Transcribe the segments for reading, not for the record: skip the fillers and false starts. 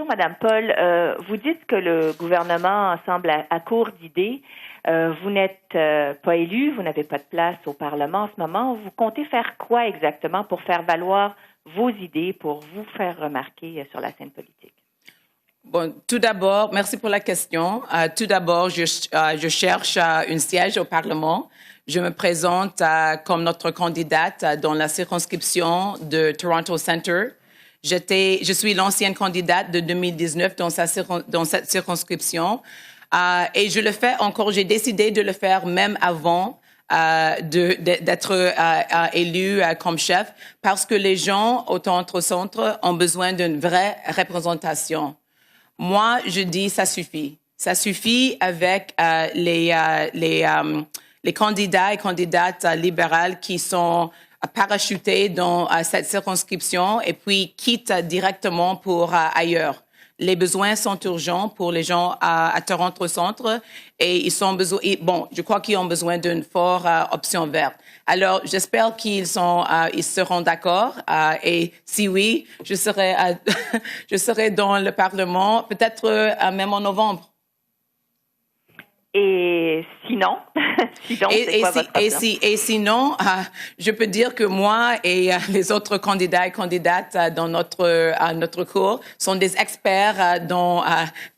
Madame Paul. Vous dites que le gouvernement semble à court d'idées. Vous n'êtes pas élu, vous n'avez pas de place au Parlement en ce moment. Vous comptez faire quoi exactement pour faire valoir vos idées, pour vous faire remarquer sur la scène politique? Bon, tout d'abord, merci pour la question. Tout d'abord, je cherche un siège au Parlement. Je me présente comme notre candidate dans la circonscription de Toronto Centre. Je suis l'ancienne candidate de 2019 dans cette circonscription. Et je le fais encore, j'ai décidé de le faire même avant d'être élu comme chef, parce que les gens au Toronto Centre ont besoin d'une vraie représentation. Moi, je dis ça suffit. Ça suffit avec les candidats et candidates libérales qui sont parachutés dans cette circonscription et puis quittent directement pour ailleurs. Les besoins sont urgents pour les gens à Toronto Centre et je crois qu'ils ont besoin d'une forte option verte. Alors, j'espère qu'ils seront d'accord et si oui, je serai dans le Parlement peut-être même en novembre. Et sinon, sinon, je peux dire que moi et les autres candidats et candidates dans notre cours sont des experts dans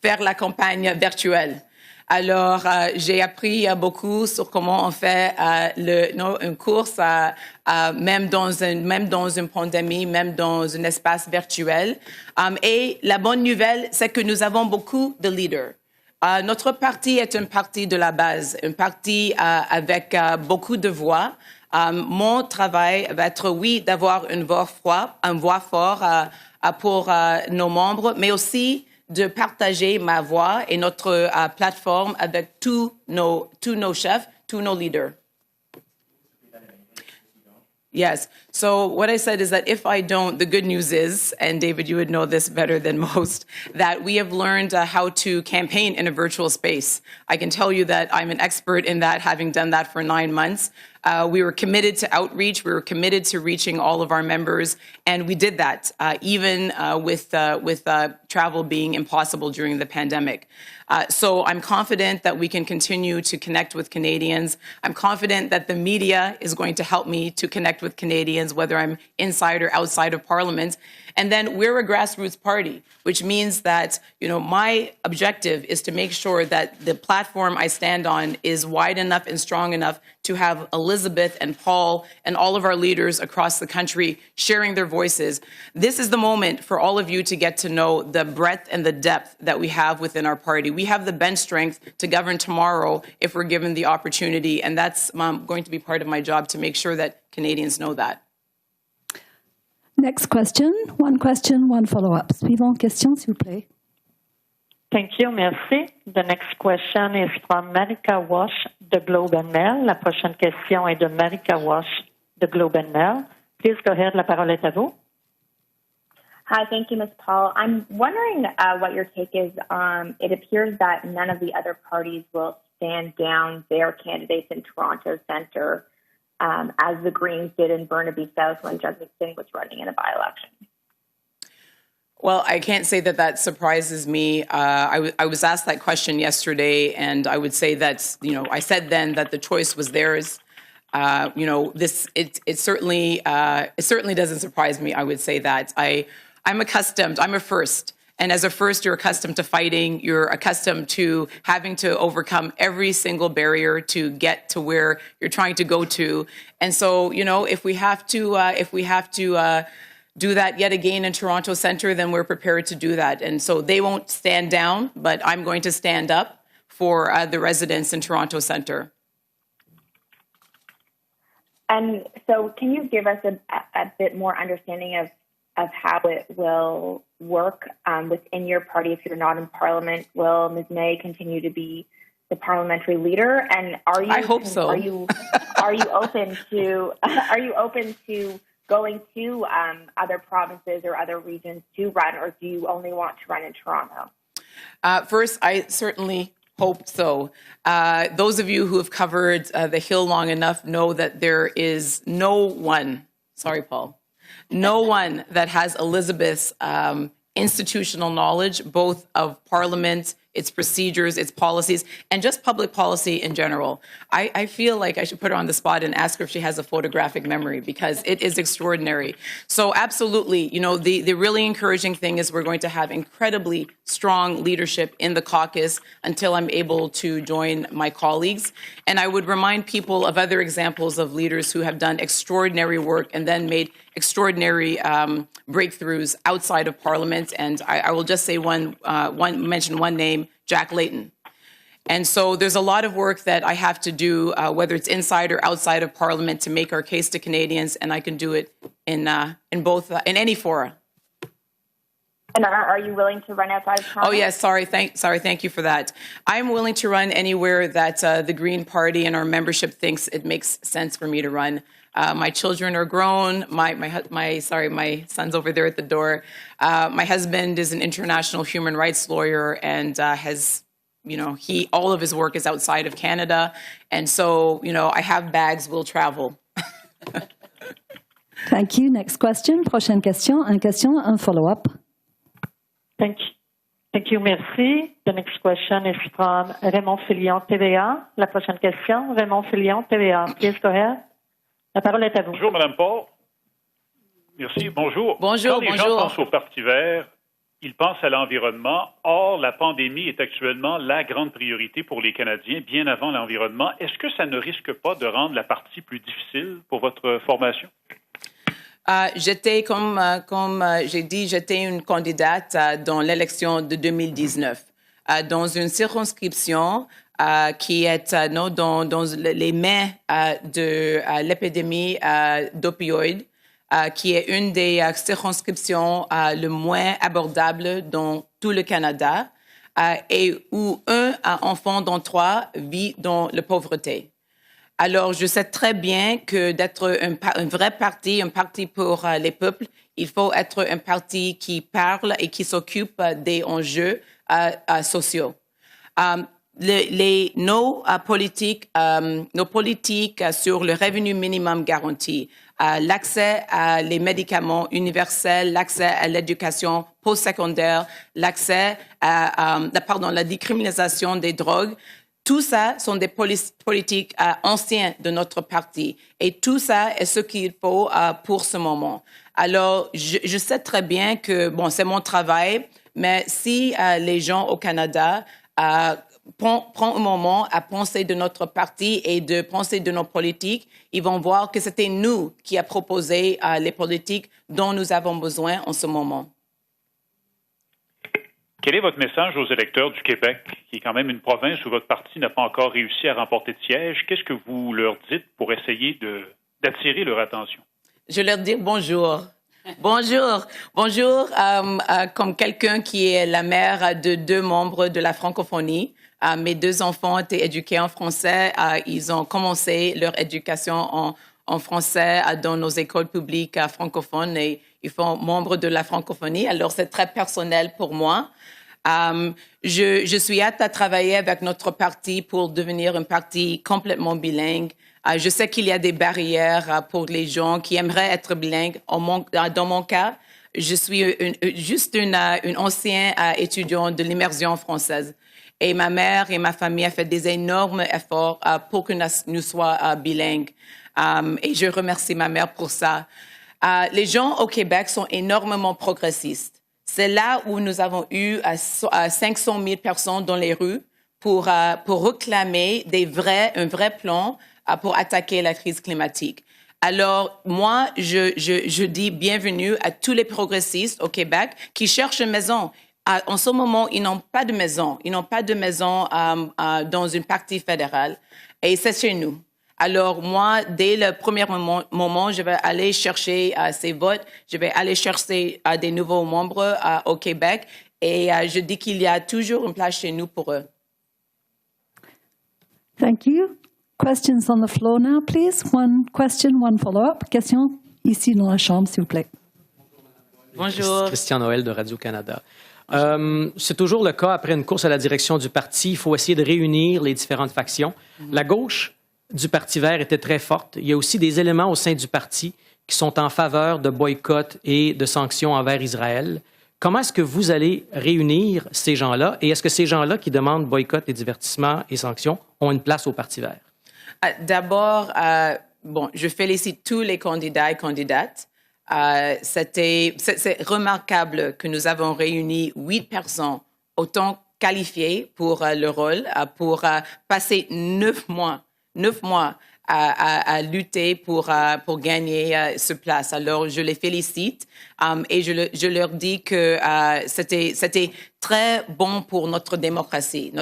faire la campagne virtuelle. Alors, j'ai appris beaucoup sur comment on fait une course, même dans une pandémie, même dans un espace virtuel. Et la bonne nouvelle, c'est que nous avons beaucoup de leaders. Notre parti est un parti de la base, un parti avec beaucoup de voix. Mon travail va être, oui, d'avoir une voix forte pour nos membres, mais aussi de partager ma voix et notre plateforme avec tous nos chefs, tous nos leaders. Yes. So what I said is that if I don't, the good news is, and David, you would know this better than most, that we have learned how to campaign in a virtual space. I can tell you that I'm an expert in that, having done that for 9 months. We were committed to outreach. We were committed to reaching all of our members, and we did that, even with travel being impossible during the pandemic. So I'm confident that we can continue to connect with Canadians. I'm confident that the media is going to help me to connect with Canadians, whether I'm inside or outside of Parliament. And then we're a grassroots party, which means that, my objective is to make sure that the platform I stand on is wide enough and strong enough to have Elizabeth and Paul and all of our leaders across the country sharing their voices. This is the moment for all of you to get to know the breadth and the depth that we have within our party. We have the bench strength to govern tomorrow if we're given the opportunity, and that's going to be part of my job to make sure that Canadians know that. Next question, one follow-up. Suivante question, s'il vous plaît. Thank you, merci. The next question is from Marika Walsh, the Globe and Mail. La prochaine question est de Marika Walsh, the Globe and Mail. Please go ahead, la parole est à vous. Hi, thank you, Ms. Paul. I'm wondering what your take is on, it appears that none of the other parties will stand down their candidates in Toronto Centre, as the Greens did in Burnaby South when Jagmeet Singh was running in a by-election. Well, I can't say that surprises me. I was asked that question yesterday, and I would say that, I said then that the choice was theirs. It certainly doesn't surprise me. I would say that I'm a first. And as a first, you're accustomed to fighting. You're accustomed to having to overcome every single barrier to get to where you're trying to go to. And so, if we have to do that yet again in Toronto Centre, then we're prepared to do that. And so they won't stand down, but I'm going to stand up for the residents in Toronto Centre. And so can you give us a bit more understanding of how it will work within your party if you're not in Parliament? Will Ms. May continue to be the parliamentary leader? And I hope so. Are you open to going to other provinces or other regions to run, or do you only want to run in Toronto? First, I certainly hope so. Those of you who have covered the Hill long enough know that there is no one, sorry, Paul, no one that has Elizabeth's institutional knowledge, both of Parliament, its procedures, its policies, and just public policy in general. I feel like I should put her on the spot and ask her if she has a photographic memory, because it is extraordinary. So absolutely, the really encouraging thing is we're going to have incredibly strong leadership in the caucus until I'm able to join my colleagues. And I would remind people of other examples of leaders who have done extraordinary work and then made extraordinary breakthroughs outside of Parliament. And I will just say mention one name, Jack Layton. And so there's a lot of work that I have to do, whether it's inside or outside of Parliament, to make our case to Canadians, and I can do it in any fora. And are you willing to run outside of Parliament? Oh yes, thank you for that. I'm willing to run anywhere that the Green Party and our membership thinks it makes sense for me to run. My children are grown. My son's over there at the door. My husband is an international human rights lawyer and has, all of his work is outside of Canada. And so, I have bags, we'll travel. Thank you. Next question. Prochaine question. Une question, un follow-up. Thank you. Merci. The next question is from Raymond Filion, TVA. La prochaine question, Raymond Filion, TVA. Please go ahead. La parole est à vous. Bonjour, Mme Paul. Merci. Bonjour. Bonjour. Quand les gens pensent au Parti vert, ils pensent à l'environnement. Or, la pandémie est actuellement la grande priorité pour les Canadiens, bien avant l'environnement. Est-ce que ça ne risque pas de rendre la partie plus difficile pour votre formation? J'étais, comme j'ai dit, j'étais une candidate dans l'élection de 2019, dans une circonscription qui est dans les mains de l'épidémie d'opioïdes, qui est une des circonscriptions le moins abordables dans tout le Canada, et où un enfant dans 3 vit dans la pauvreté. Alors, je sais très bien que d'être un vrai parti, un parti pour les peuples, il faut être un parti qui parle et qui s'occupe des enjeux sociaux. Nos politiques sur le revenu minimum garanti, l'accès à les médicaments universels, l'accès à l'éducation postsecondaire, l'accès à la décriminalisation des drogues, tout ça sont des politiques anciennes de notre parti. Et tout ça est ce qu'il faut pour ce moment. Alors, je sais très bien que, c'est mon travail, mais si les gens au Canada prennent un moment à penser de notre parti et de penser de nos politiques, ils vont voir que c'était nous qui avons proposé les politiques dont nous avons besoin en ce moment. Quel est votre message aux électeurs du Québec, qui est quand même une province où votre parti n'a pas encore réussi à remporter de siège? Qu'est-ce que vous leur dites pour essayer d'attirer leur attention? Je leur dis bonjour. Bonjour, comme quelqu'un qui est la mère de 2 membres de la francophonie. Mes 2 enfants étaient éduqués en français. Ils ont commencé leur éducation en français dans nos écoles publiques francophones et ils font membres de la francophonie. Alors, c'est très personnel pour moi. Je suis hâte à travailler avec notre parti pour devenir un parti complètement bilingue. Je sais qu'il y a des barrières pour les gens qui aimeraient être bilingues. Dans mon cas, je suis juste une ancienne étudiante de l'immersion française. Et ma mère et ma famille ont fait des énormes efforts pour que nous soyons bilingues. Et je remercie ma mère pour ça. Les gens au Québec sont énormément progressistes. C'est là où nous avons eu 500 000 personnes dans les rues pour réclamer un vrai plan pour attaquer la crise climatique. Alors, moi, je dis bienvenue à tous les progressistes au Québec qui cherchent une maison. En ce moment, ils n'ont pas de maison. Ils n'ont pas de maison dans une partie fédérale. Et c'est chez nous. Alors, moi, dès le premier moment, je vais aller chercher ces votes. Je vais aller chercher des nouveaux membres au Québec. Et je dis qu'il y a toujours une place chez nous pour eux. Thank you. Questions on the floor now, please. One question, one follow-up. Question ici dans la chambre, s'il vous plaît. Bonjour. Christian Noël de Radio-Canada. C'est toujours le cas après une course à la direction du parti. Il faut essayer de réunir les différentes factions. La gauche du Parti vert était très forte. Il y a aussi des éléments au sein du parti qui sont en faveur de boycott et de sanctions envers Israël. Comment est-ce que vous allez réunir ces gens-là et est-ce que ces gens-là qui demandent boycott et divertissement et sanctions ont une place au Parti vert? D'abord, je félicite tous les candidats et candidates. C'est remarquable que nous avons réuni 8 personnes autant qualifiées pour le rôle, pour passer 9 mois à lutter pour gagner ce place. Alors, je les félicite et je leur dis que c'était très bon pour notre démocratie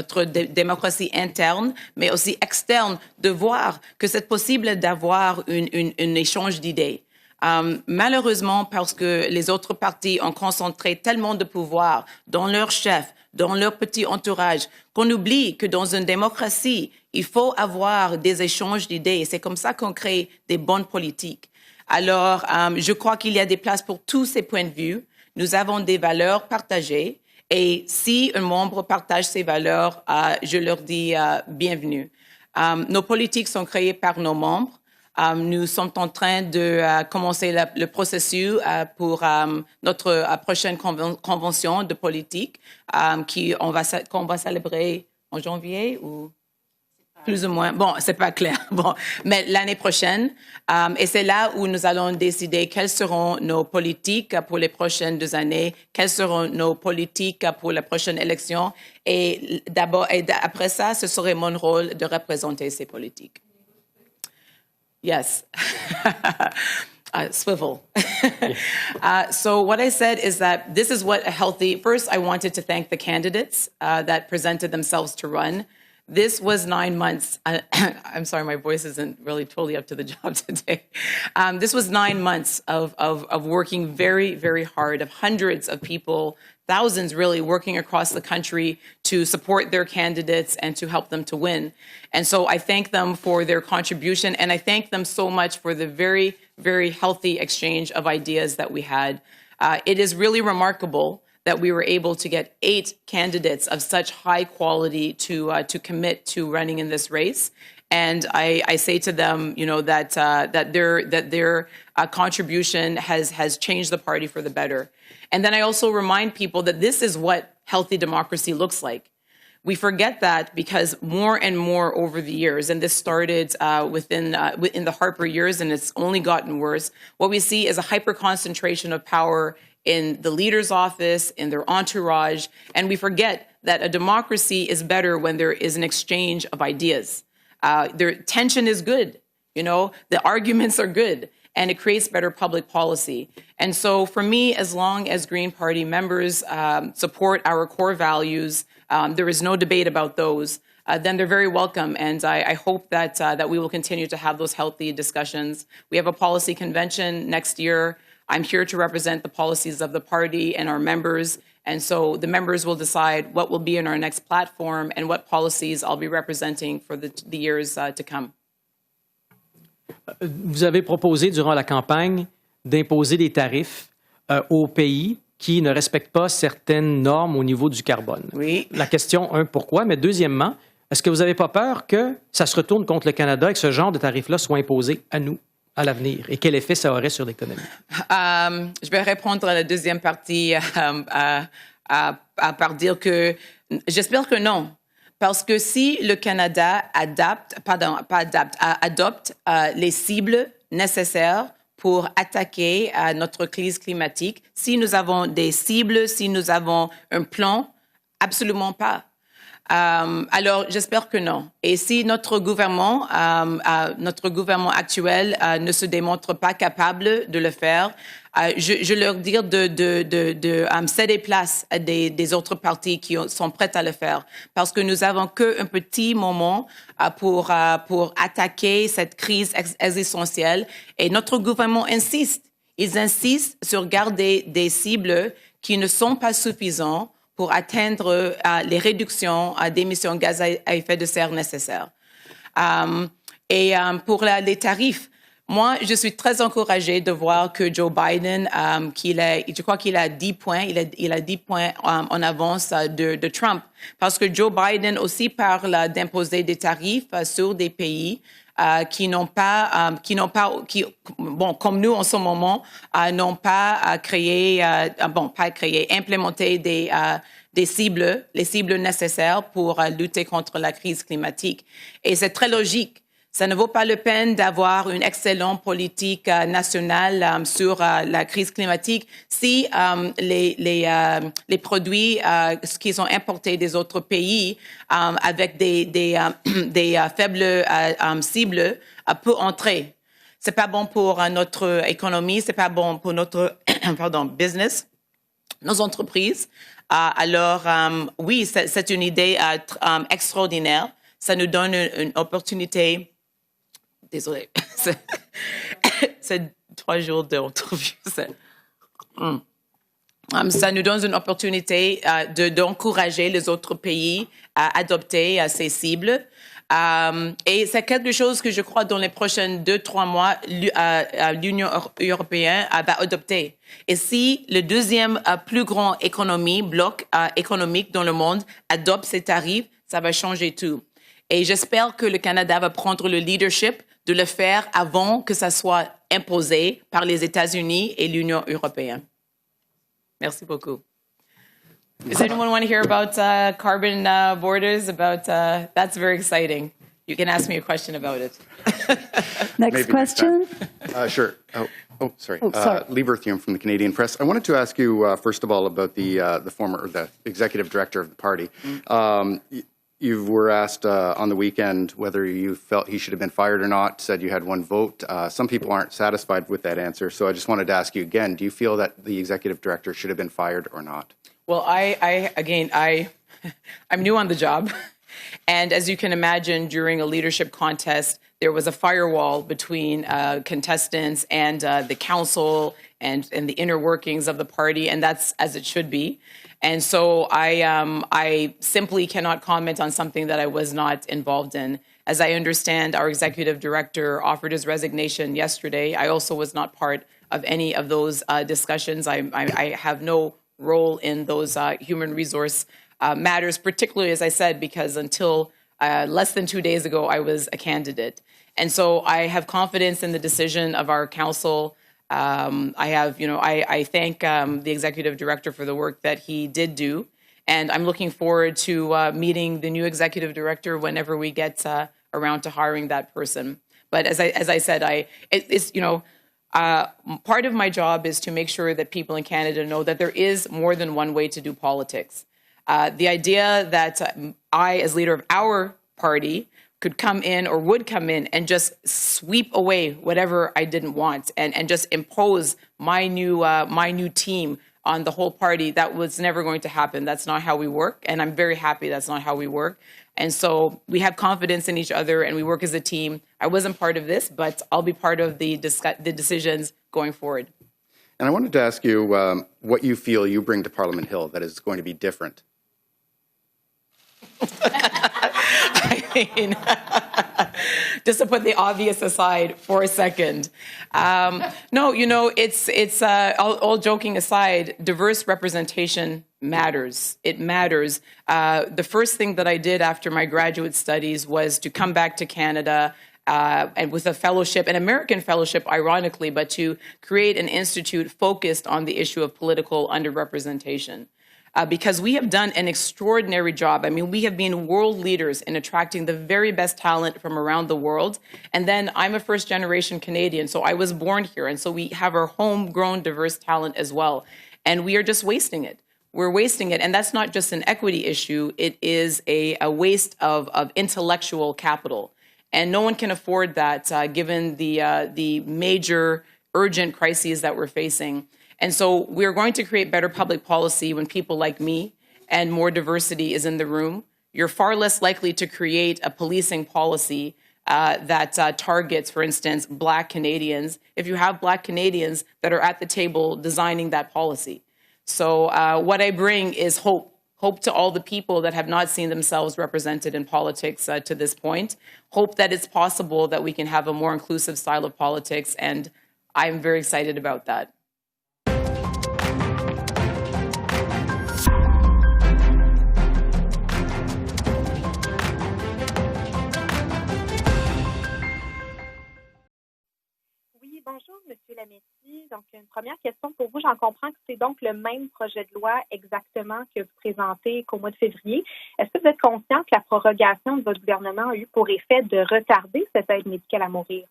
interne, mais aussi externe, de voir que c'est possible d'avoir un échange d'idées. Malheureusement, parce que les autres partis ont concentré tellement de pouvoir dans leur chef, dans leur petit entourage, qu'on oublie que dans une démocratie, il faut avoir des échanges d'idées. Et c'est comme ça qu'on crée des bonnes politiques. Alors, je crois qu'il y a des places pour tous ces points de vue. Nous avons des valeurs partagées. Et si un membre partage ces valeurs, je leur dis bienvenue. Nos politiques sont créées par nos membres. Nous sommes en train de commencer le processus pour notre prochaine convention de politique qu'on va célébrer en janvier ou plus ou moins. Bon, c'est pas clair. Bon, mais l'année prochaine. Et c'est là où nous allons décider quelles seront nos politiques pour les prochaines 2 années, quelles seront nos politiques pour la prochaine élection. Et après ça, ce serait mon rôle de représenter ces politiques. Yes. Swivel. So what I said is that this is what a healthy... First, I wanted to thank the candidates that presented themselves to run. This was 9 months. I'm sorry, my voice isn't really totally up to the job today. This was 9 months of working very, very hard, of hundreds of people, thousands really, working across the country to support their candidates and to help them to win. And so I thank them for their contribution, and I thank them so much for the very, very healthy exchange of ideas that we had. It is really remarkable that we were able to get 8 candidates of such high quality to commit to running in this race. And I say to them, that their contribution has changed the party for the better. And then I also remind people that this is what healthy democracy looks like. We forget that because more and more over the years, and this started within the Harper years, and it's only gotten worse, what we see is a hyper-concentration of power in the leader's office, in their entourage, and we forget that a democracy is better when there is an exchange of ideas. Their tension is good, the arguments are good, and it creates better public policy. And so for me, as long as Green Party members support our core values, there is no debate about those, then they're very welcome. And I hope that we will continue to have those healthy discussions. We have a policy convention next year. I'm here to represent the policies of the party and our members. And so the members will decide what will be in our next platform and what policies I'll be representing for the years to come. Vous avez proposé durant la campagne d'imposer des tarifs aux pays qui ne respectent pas certaines normes au niveau du carbone. Oui. La question, pourquoi? Mais deuxièmement, est-ce que vous n'avez pas peur que ça se retourne contre le Canada et que ce genre de tarifs-là soit imposé à nous à l'avenir? Et quel effet ça aurait sur l'économie? Je vais répondre à la deuxième partie par dire que j'espère que non. Parce que si le Canada adopte les cibles nécessaires pour attaquer notre crise climatique, si nous avons des cibles, si nous avons un plan, absolument pas. Alors, j'espère que non. Et si notre gouvernement actuel ne se démontre pas capable de le faire, je leur dis de céder place à des autres partis qui sont prêts à le faire. Parce que nous avons qu'un petit moment pour attaquer cette crise existentielle. Et notre gouvernement insiste. Ils insistent sur garder des cibles qui ne sont pas suffisantes pour atteindre les réductions d'émissions de gaz à effet de serre nécessaires. Pour les tarifs, moi, je suis très encouragée de voir que Joe Biden, je crois qu'il a 10 points, il a 10 points en avance de Trump. Parce que Joe Biden aussi parle d'imposer des tarifs sur des pays comme nous en ce moment, n'ont pas implémenté des cibles, les cibles nécessaires pour lutter contre la crise climatique. Et c'est très logique. Ça ne vaut pas la peine d'avoir une excellente politique nationale sur la crise climatique si les produits qui sont importés des autres pays avec des faibles cibles peuvent entrer. C'est pas bon pour notre économie, c'est pas bon pour notre business, nos entreprises. Alors oui, c'est une idée extraordinaire. Ça nous donne une opportunité. Désolée, c'est 3 jours d'entrevue. Ça nous donne une opportunité d'encourager les autres pays à adopter ces cibles. Et c'est quelque chose que je crois dans les prochains 2-3 mois, l'Union européenne va adopter. Et si le deuxième plus grand bloc économique dans le monde adopte ces tarifs, ça va changer tout. Et j'espère que le Canada va prendre le leadership de le faire avant que ça soit imposé par les États-Unis et l'Union européenne. Merci beaucoup. Does anyone want to hear about carbon borders? That's very exciting. You can ask me a question about it. Next question. Sure. Sorry. Lee Berthium from the Canadian Press. I wanted to ask you, first of all, about the executive director of the party. You were asked on the weekend whether you felt he should have been fired or not, said you had one vote. Some people aren't satisfied with that answer, so I just wanted to ask you again, do you feel that the executive director should have been fired or not? Well, I'm new on the job, and as you can imagine, during a leadership contest, there was a firewall between contestants and the council and the inner workings of the party, and that's as it should be. And so I simply cannot comment on something that I was not involved in. As I understand, our executive director offered his resignation yesterday. I also was not part of any of those discussions. I have no role in those human resource matters, particularly, as I said, because until less than 2 days ago, I was a candidate. And so I have confidence in the decision of our council. I thank the executive director for the work that he did do, and I'm looking forward to meeting the new executive director whenever we get around to hiring that person. But as I said, part of my job is to make sure that people in Canada know that there is more than one way to do politics. The idea that I, as leader of our party, could come in or would come in and just sweep away whatever I didn't want and just impose my new team on the whole party, that was never going to happen. That's not how we work, and I'm very happy that's not how we work. And so we have confidence in each other, and we work as a team. I wasn't part of this, but I'll be part of the decisions going forward. And I wanted to ask you what you feel you bring to Parliament Hill that is going to be different. Just to put the obvious aside for a second. No, it's all joking aside, diverse representation matters. It matters. The first thing that I did after my graduate studies was to come back to Canada and with a fellowship, an American fellowship, ironically, but to create an institute focused on the issue of political underrepresentation. Because we have done an extraordinary job. I mean, we have been world leaders in attracting the very best talent from around the world. And then I'm a first-generation Canadian, so I was born here. And so we have our homegrown diverse talent as well. And we are just wasting it. We're wasting it. And that's not just an equity issue. It is a waste of intellectual capital. And no one can afford that given the major urgent crises that we're facing. And so we're going to create better public policy when people like me and more diversity is in the room. You're far less likely to create a policing policy that targets, for instance, Black Canadians if you have Black Canadians that are at the table designing that policy. So what I bring is hope to all the people that have not seen themselves represented in politics to this point. Hope that it's possible that we can have a more inclusive style of politics, and I'm very excited about that. Bonjour, M. Lametti. Donc, une première question pour vous. J'en comprends que c'est donc le même projet de loi exactement que vous présentez qu'au mois de février. Est-ce que vous êtes conscient que la prorogation de votre gouvernement a eu pour effet de retarder cette aide médicale à mourir?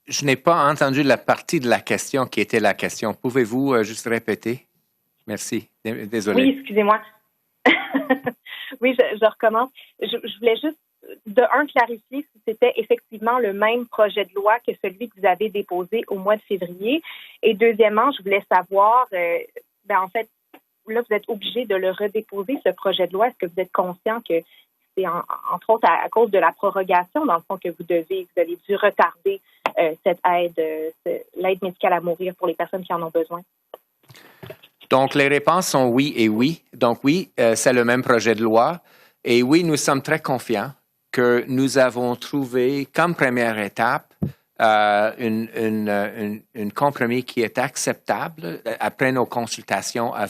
Je n'ai pas entendu la partie de la question qui était la question. Pouvez-vous juste répéter? Merci. Désolé. Oui, excusez-moi. Oui, je recommence. Je voulais juste, de un, clarifier si c'était effectivement le même projet de loi que celui que vous avez déposé au mois de février. Et deuxièmement, je voulais savoir, en fait, là, vous êtes obligé de le redéposer, ce projet de loi. Est-ce que vous êtes conscient que c'est entre autres à cause de la prorogation, dans le fond, que vous avez dû retarder cette aide, l'aide médicale à mourir pour les personnes qui en ont besoin? Donc, les réponses sont oui et oui. Donc, oui, c'est le même projet de loi. Et oui, nous sommes très confiants que nous avons trouvé, comme première étape, un compromis qui est acceptable après nos consultations à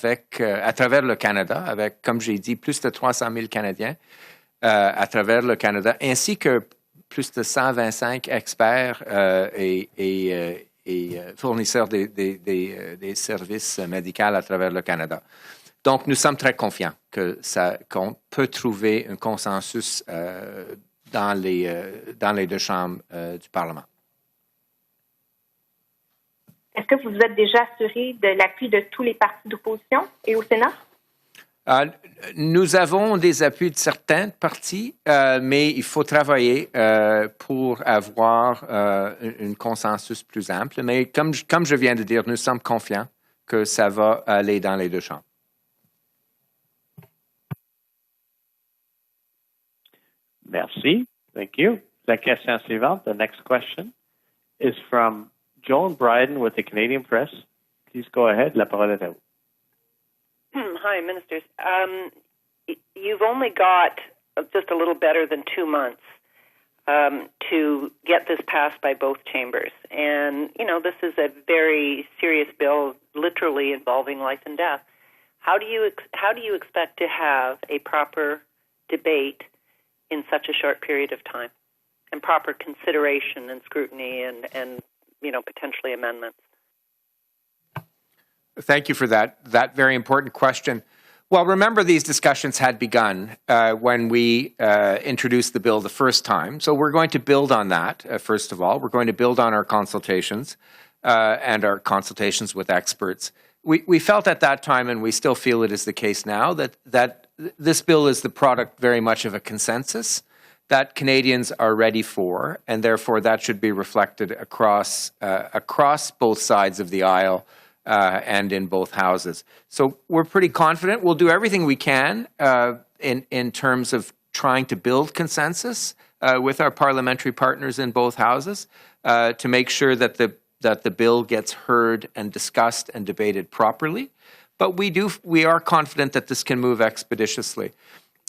travers le Canada, avec, comme j'ai dit, plus de 300 000 Canadiens à travers le Canada, ainsi que plus de 125 experts et fournisseurs des services médicaux à travers le Canada. Donc, nous sommes très confiants qu'on peut trouver un consensus dans les deux chambres du Parlement. Est-ce que vous vous êtes déjà assuré de l'appui de tous les partis d'opposition et au Sénat? Nous avons des appuis de certains partis, mais il faut travailler pour avoir un consensus plus ample. Mais comme je viens de dire, nous sommes confiants que ça va aller dans les deux chambres. Merci. Thank you. La question suivante, the next question, is from Joan Bryden with the Canadian Press. Please go ahead. La parole est à vous. Hi, Ministers. You've only got just a little better than 2 months to get this passed by both chambers. And, you know, this is a very serious bill, literally involving life and death. How do you expect to have a proper debate in such a short period of time, and proper consideration and scrutiny and you know, potentially amendments? Thank you for that very important question. Well, remember, these discussions had begun when we introduced the bill the first time. So we're going to build on that, first of all. We're going to build on our consultations and our consultations with experts. We felt at that time, and we still feel it is the case now, that this bill is the product very much of a consensus that Canadians are ready for, and therefore that should be reflected across both sides of the aisle and in both houses. So we're pretty confident. We'll do everything we can in terms of trying to build consensus with our parliamentary partners in both houses to make sure that the bill gets heard and discussed and debated properly. But we are confident that this can move expeditiously.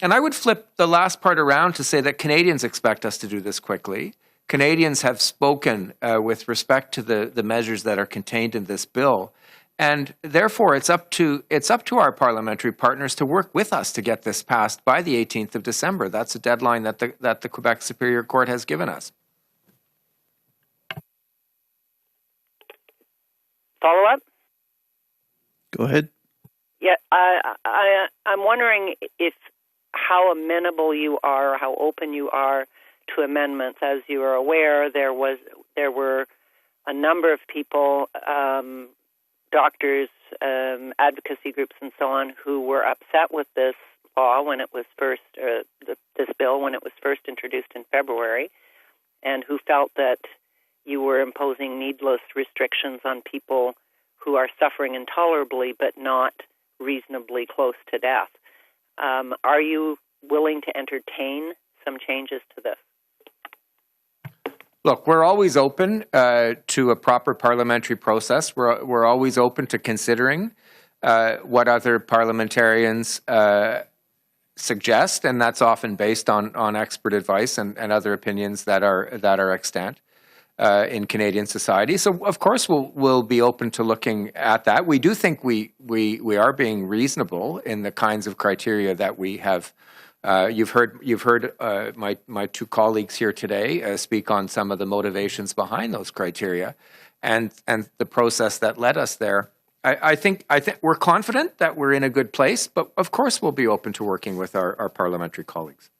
And I would flip the last part around to say that Canadians expect us to do this quickly. Canadians have spoken with respect to the measures that are contained in this bill. And therefore, it's up to our parliamentary partners to work with us to get this passed by the 18th of December. That's a deadline that the Quebec Superior Court has given us. Follow up? Go ahead. Yeah, I'm wondering how amenable you are, or how open you are to amendments. As you are aware, there were a number of people, doctors, advocacy groups, and so on, who were upset with this law when it was first, this bill when it was first introduced in February, and who felt that you were imposing needless restrictions on people who are suffering intolerably but not reasonably close to death. Are you willing to entertain some changes to this? Look, we're always open to a proper parliamentary process. We're always open to considering what other parliamentarians suggest, and that's often based on expert advice and other opinions that are extant in Canadian society. So, of course, we'll be open to looking at that. We do think we are being reasonable in the kinds of criteria that we have You've heard my two colleagues here today speak on some of the motivations behind those criteria, and the process that led us there. I think we're confident that we're in a good place, but of course we'll be open to working with our parliamentary colleagues.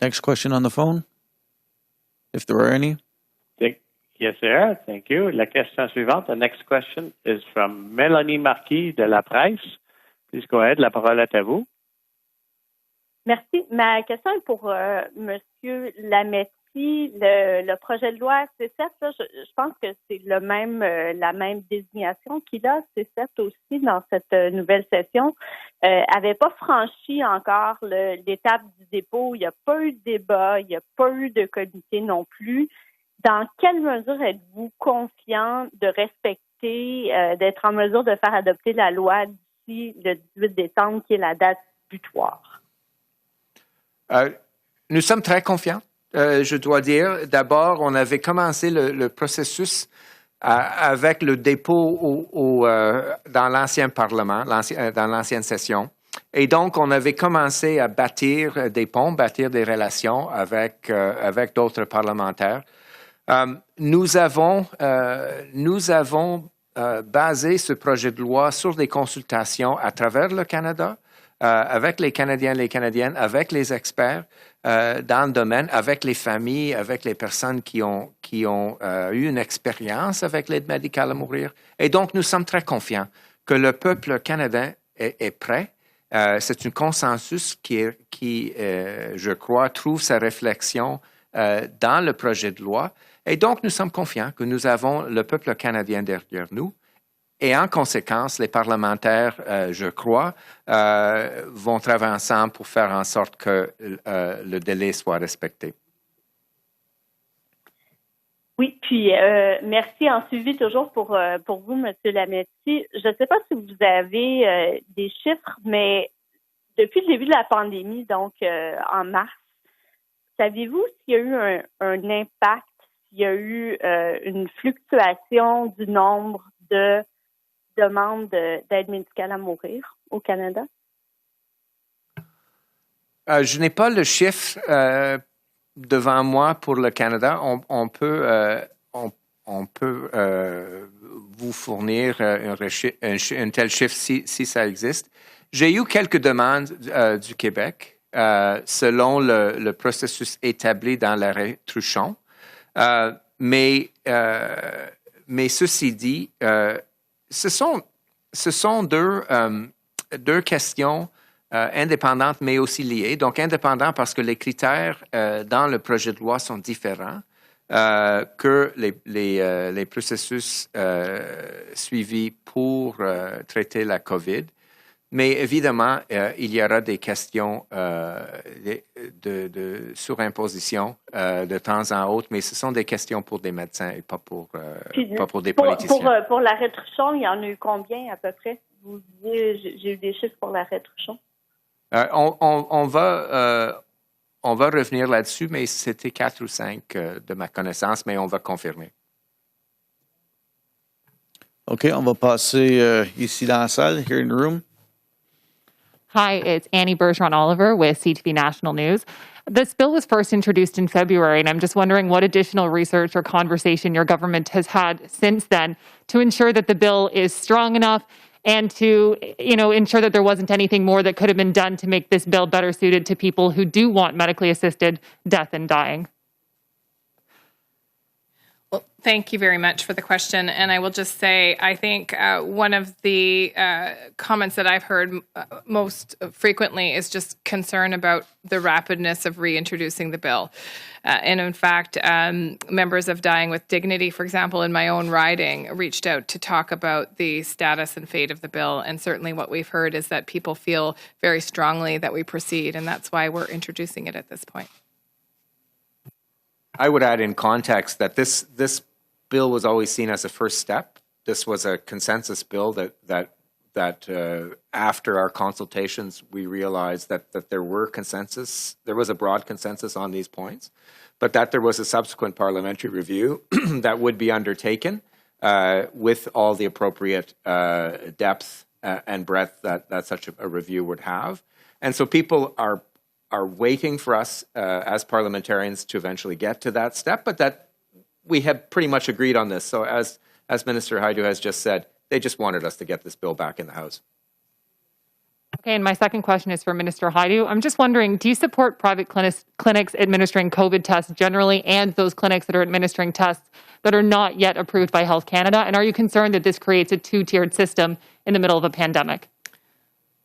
Next question on the phone, if there are any. Yes, sir. Thank you. La question suivante, the next question is from Mélanie Marquis de la Presse. Please go ahead. La parole est à vous. Merci. Ma question est pour Monsieur Lametti. Le projet de loi C7, là, je pense que c'est la même désignation qu'il a, C7 aussi, dans cette nouvelle session. Avait pas franchi encore l'étape du dépôt. Il n'y a pas eu de débat, il n'y a pas eu de comité non plus. Dans quelle mesure êtes-vous confiant de respecter, d'être en mesure de faire adopter la loi d'ici le 18 décembre, qui est la date butoir? Nous sommes très confiants. Je dois dire, d'abord, on avait commencé le processus avec le dépôt dans l'ancien Parlement, dans l'ancienne session. Et donc, on avait commencé à bâtir des ponts, bâtir des relations avec d'autres parlementaires. Nous avons basé ce projet de loi sur des consultations à travers le Canada, avec les Canadiens et les Canadiennes, avec les experts dans le domaine, avec les familles, avec les personnes qui ont eu une expérience avec l'aide médicale à mourir. Et donc, nous sommes très confiants que le peuple canadien est prêt. C'est un consensus qui, je crois, trouve sa réflexion dans le projet de loi. Et donc, nous sommes confiants que nous avons le peuple canadien derrière nous. Et en conséquence, les parlementaires, je crois, vont travailler ensemble pour faire en sorte que le délai soit respecté. Oui, puis merci en suivi toujours pour vous, M. Lametti. Je ne sais pas si vous avez des chiffres, mais depuis le début de la pandémie, donc en mars, saviez-vous s'il y a eu un impact, s'il y a eu une fluctuation du nombre de demandes d'aide médicale à mourir au Canada? Je n'ai pas le chiffre devant moi pour le Canada. On peut vous fournir un tel chiffre si ça existe. J'ai eu quelques demandes du Québec selon le processus établi dans l'arrêt Truchon. Mais ceci dit, ce sont deux questions indépendantes, mais aussi liées. Donc, indépendantes parce que les critères dans le projet de loi sont différents que les processus suivis pour traiter la COVID. Mais évidemment, il y aura des questions de surimposition de temps en autre, mais ce sont des questions pour des médecins et pas pour des politiciens. Pour l'arrêt Truchon, il y en a eu combien à peu près? Vous disiez, j'ai eu des chiffres pour l'arrêt Truchon. On va revenir là-dessus, mais c'était 4 ou 5 de ma connaissance, mais on va confirmer. OK, on va passer ici dans la salle, here in the room. Hi, it's Annie Bergeron-Oliver with CTV National News. This bill was first introduced in February, and I'm just wondering what additional research or conversation your government has had since then to ensure that the bill is strong enough and to, ensure that there wasn't anything more that could have been done to make this bill better suited to people who do want medically assisted death and dying. Well, thank you very much for the question. And I will just say, I think one of the comments that I've heard most frequently is just concern about the rapidness of reintroducing the bill. And in fact, members of Dying with Dignity, for example, in my own riding, reached out to talk about the status and fate of the bill. And certainly what we've heard is that people feel very strongly that we proceed. And that's why we're introducing it at this point. I would add in context that this bill was always seen as a first step. This was a consensus bill that after our consultations, we realized that there was a broad consensus on these points, but that there was a subsequent parliamentary review that would be undertaken with all the appropriate depth and breadth that such a review would have. And so people are waiting for us as parliamentarians to eventually get to that step, but that we have pretty much agreed on this. So as Minister Hajdu has just said, they just wanted us to get this bill back in the House. Okay, and my second question is for Minister Hajdu. I'm just wondering, do you support private clinics administering COVID tests generally and those clinics that are administering tests that are not yet approved by Health Canada? And are you concerned that this creates a two-tiered system in the middle of a pandemic?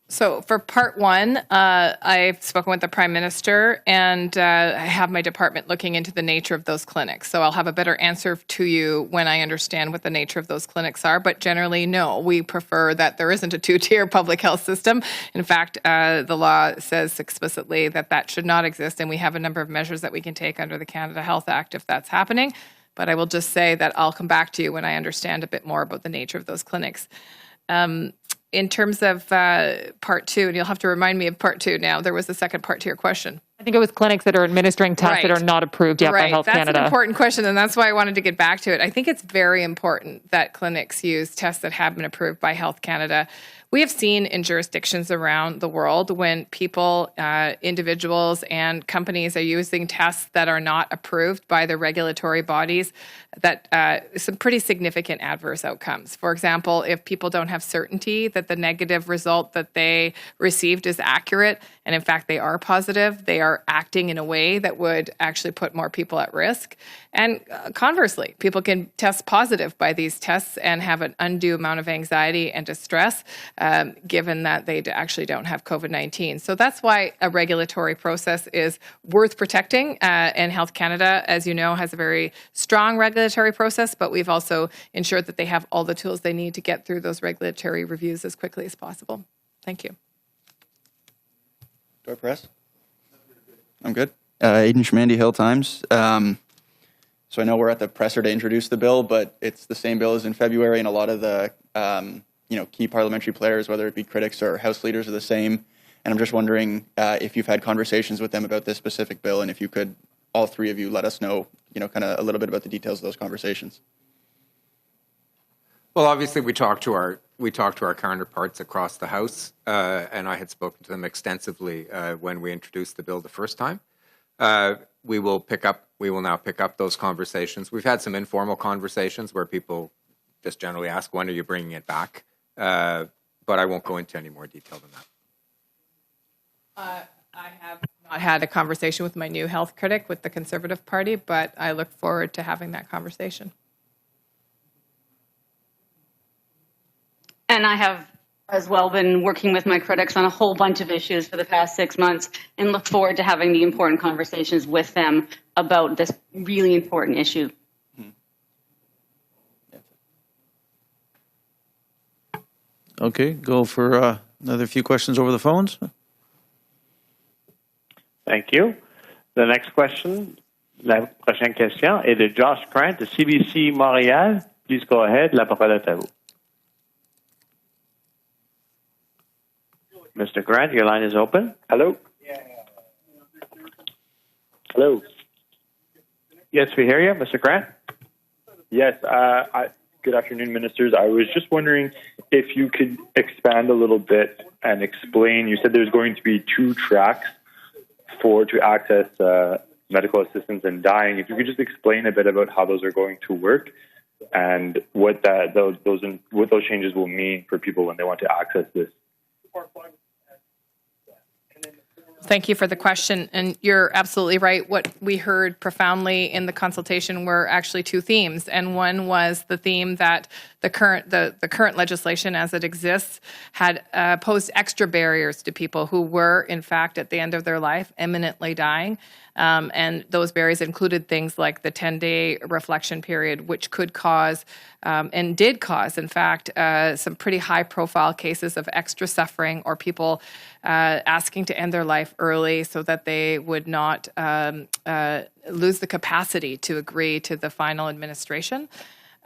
So for part one, I've spoken with the Prime Minister, and I have my department looking into the nature of those clinics. So I'll have a better answer to you when I understand what the nature of those clinics are. But generally, no, we prefer that there isn't a two-tier public health system. In fact, the law says explicitly that should not exist, and we have a number of measures that we can take under the Canada Health Act if that's happening. But I will just say that I'll come back to you when I understand a bit more about the nature of those clinics. In terms of part two, and you'll have to remind me of part two now, there was a second part to your question. I think it was clinics that are administering tests that are not approved yet by Health Canada. That's an important question, and that's why I wanted to get back to it. I think it's very important that clinics use tests that have been approved by Health Canada. We have seen in jurisdictions around the world when people, individuals, and companies are using tests that are not approved by the regulatory bodies, that some pretty significant adverse outcomes. For example, if people don't have certainty that the negative result that they received is accurate, and in fact they are positive, they are acting in a way that would actually put more people at risk. And conversely, people can test positive by these tests and have an undue amount of anxiety and distress, given that they actually don't have COVID-19. So that's why a regulatory process is worth protecting. And Health Canada, as you know, has a very strong regulatory process, but we've also ensured that they have all the tools they need to get through those regulatory reviews as quickly as possible. Thank you. Do I press? I'm good. Aidan Shmandi, Hill Times. So I know we're at the presser to introduce the bill, but it's the same bill as in February, and a lot of the key parliamentary players, whether it be critics or House leaders, are the same. And I'm just wondering if you've had conversations with them about this specific bill, and if you could, all three of you, let us know, kind of a little bit about the details of those conversations. Well, obviously, we talked to our counterparts across the House, and I had spoken to them extensively when we introduced the bill the first time. We will now pick up those conversations. We've had some informal conversations where people just generally ask, when are you bringing it back? But I won't go into any more detail than that. I have not had a conversation with my new health critic with the Conservative Party, but I look forward to having that conversation. And I have as well been working with my critics on a whole bunch of issues for the past 6 months, and look forward to having the important conversations with them about this really important issue. Okay, go for another few questions over the phones. Thank you. The next question, la prochaine question est de Josh Grant de CBC Montréal. Please go ahead. La parole est à vous. Mr. Grant, your line is open. Hello? Hello? Yes, we hear you, Mr. Grant. Yes, good afternoon, ministers. I was just wondering if you could expand a little bit and explain. You said there's going to be 2 tracks to access medical assistance in dying. If you could just explain a bit about how those are going to work and what those changes will mean for people when they want to access this. Thank you for the question, and you're absolutely right. What we heard profoundly in the consultation were actually 2 themes, and one was the theme that the current legislation as it exists had posed extra barriers to people who were, in fact, at the end of their life, imminently dying. And those barriers included things like the 10-day reflection period, which could cause and did cause, in fact, some pretty high-profile cases of extra suffering or people asking to end their life early so that they would not lose the capacity to agree to the final administration.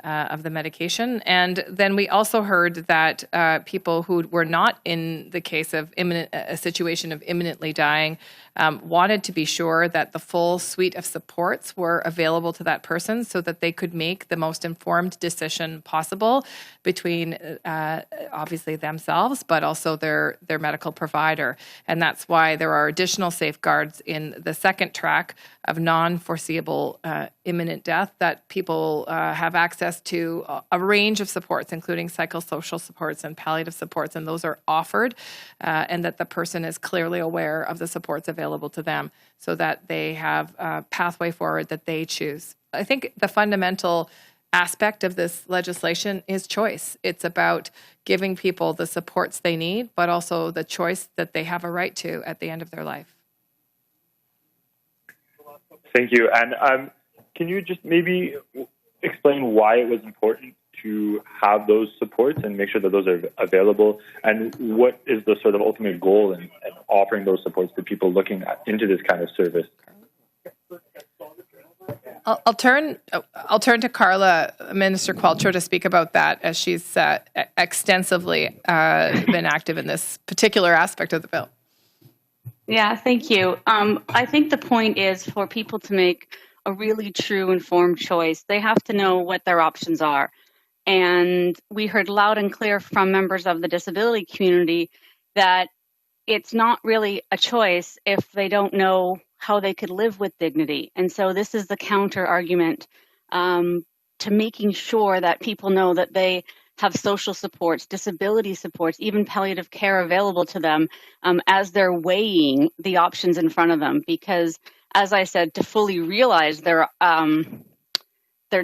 of the medication. And then we also heard that people who were not in the case of a situation of imminently dying wanted to be sure that the full suite of supports were available to that person so that they could make the most informed decision possible between obviously themselves, but also their medical provider. And that's why there are additional safeguards in the second track of non-foreseeable imminent death, that people have access to a range of supports, including psychosocial supports and palliative supports, and those are offered, and that the person is clearly aware of the supports available to them so that they have a pathway forward that they choose. I think the fundamental aspect of this legislation is choice. It's about giving people the supports they need, but also the choice that they have a right to at the end of their life. Thank you. And can you just maybe explain why it was important to have those supports and make sure that those are available? And what is the sort of ultimate goal in offering those supports to people looking into this kind of service? I'll turn to Carla, Minister Qualtrough, to speak about that, as she's extensively been active in this particular aspect of the bill. Yeah, thank you. I think the point is for people to make a really true informed choice. They have to know what their options are. And we heard loud and clear from members of the disability community that it's not really a choice if they don't know how they could live with dignity. And so this is the counter argument to making sure that people know that they have social supports, disability supports, even palliative care available to them as they're weighing the options in front of them. Because, as I said, to fully realize their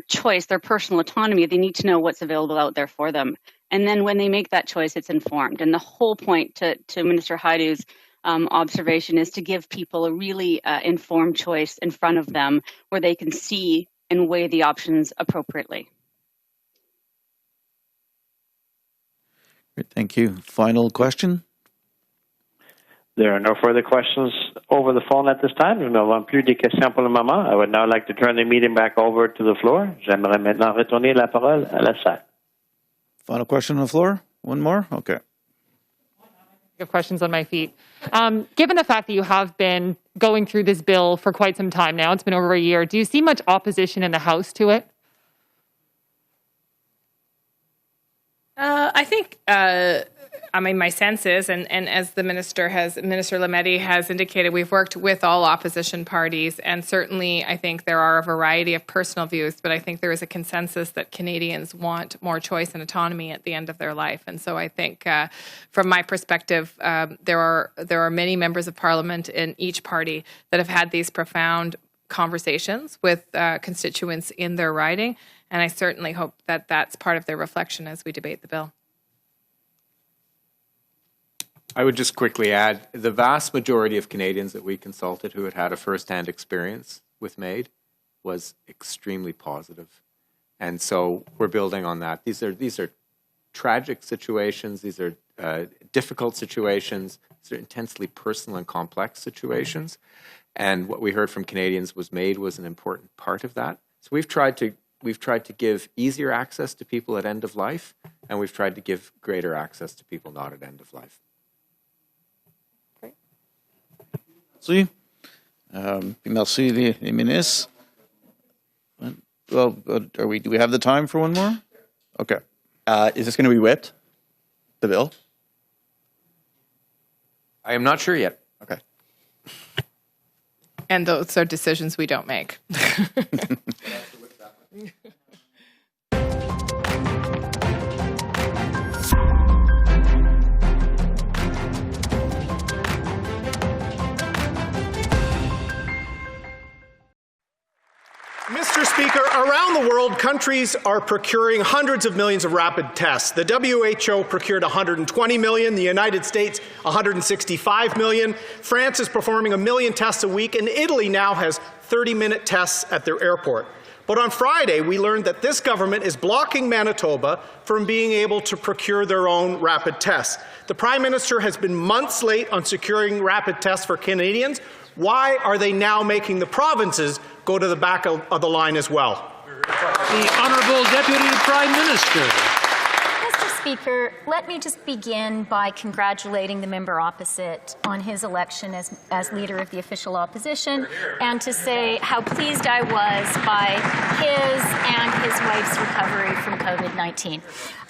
choice, their personal autonomy, they need to know what's available out there for them. And then when they make that choice, it's informed. And the whole point to Minister Hajdu's observation is to give people a really informed choice in front of them where they can see and weigh the options appropriately. Great, thank you. Final question? There are no further questions over the phone at this time. Nous n'avons plus de questions pour le moment. I would now like to turn the meeting back over to the floor. J'aimerais maintenant retourner la parole à la salle. Final question on the floor? One more? Okay. I have questions on my feet. Given the fact that you have been going through this bill for quite some time now, it's been over a year, do you see much opposition in the House to it? I think, my sense is, and as the Minister Lametti has indicated, we've worked with all opposition parties, and certainly I think there are a variety of personal views, but I think there is a consensus that Canadians want more choice and autonomy at the end of their life. And so I think, from my perspective, there are many members of Parliament in each party that have had these profound conversations with constituents in their riding, and I certainly hope that that's part of their reflection as we debate the bill. I would just quickly add, the vast majority of Canadians that we consulted who had a first-hand experience with MAID was extremely positive. And so we're building on that. These are tragic situations. These are difficult situations. These are intensely personal and complex situations. And what we heard from Canadians was MAID was an important part of that. So we've tried to give easier access to people at end of life, and we've tried to give greater access to people not at end of life. Merci. Merci, les ministres. Well, do we have the time for one more? Okay. Is this going to be whipped, the bill? I am not sure yet. Okay. And those are decisions we don't make. Mr. Speaker, around the world, countries are procuring hundreds of millions of rapid tests. The WHO procured 120 million, the United States 165 million, France is performing 1 million tests a week, and Italy now has 30-minute tests at their airport. But on Friday, we learned that this government is blocking Manitoba from being able to procure their own rapid tests. The Prime Minister has been months late on securing rapid tests for Canadians. Why are they now making the provinces go to the back of the line as well? The Honourable Deputy Prime Minister. Mr. Speaker, let me just begin by congratulating the member opposite on his election as Leader of the Official Opposition, and to say how pleased I was by his and his wife's recovery from COVID-19.